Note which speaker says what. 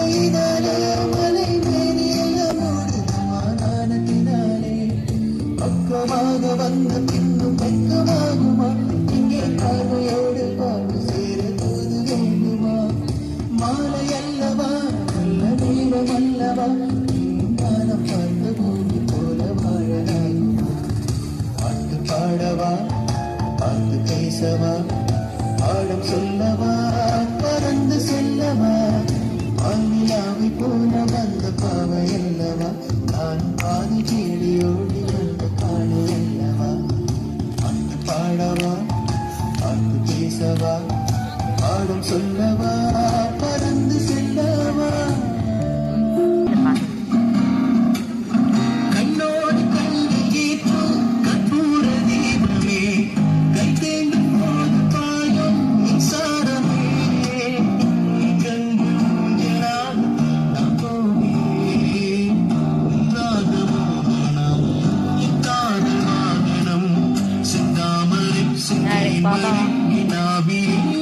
Speaker 1: மழையினாலே மலை மேனியெல்லாம் ஓடுமா நாணத்தினாலே பக்கமாக வந்த பின்னும் வெக்கமாகுமா இங்கே பார்வையோடு பார்வை சேர தூது வேண்டுமா மாலை அல்லவா நல்ல நேரம் அல்லவா நானம் பார்த்த பூமி போல வாழலாகுமா பாட்டு பாடவா பார்த்து பேசவா பாடம் சொல்லவா பறந்து செல்லவா ஆங்கிலாவை போல வந்த பாவை அல்லவா நான் பாதி தேடி ஓடி வந்த பாடு அல்லவா பாட்டு பாடவா பார்த்து பேசவா பாடம் சொல்லவா பறந்து செல்லவா கண்ணோடு கண்ணில் ஏற்றும் கற்பூர தீபமே கை தேங்கும் போது பாயும் மின்சாரமே கண்கள் ஊஞ்சலாக நாம் போகிறேன் உண்டாத மோகனம் இத்தாத வாகனம் சிந்தாமரை சிந்தாமரை வினாவிலே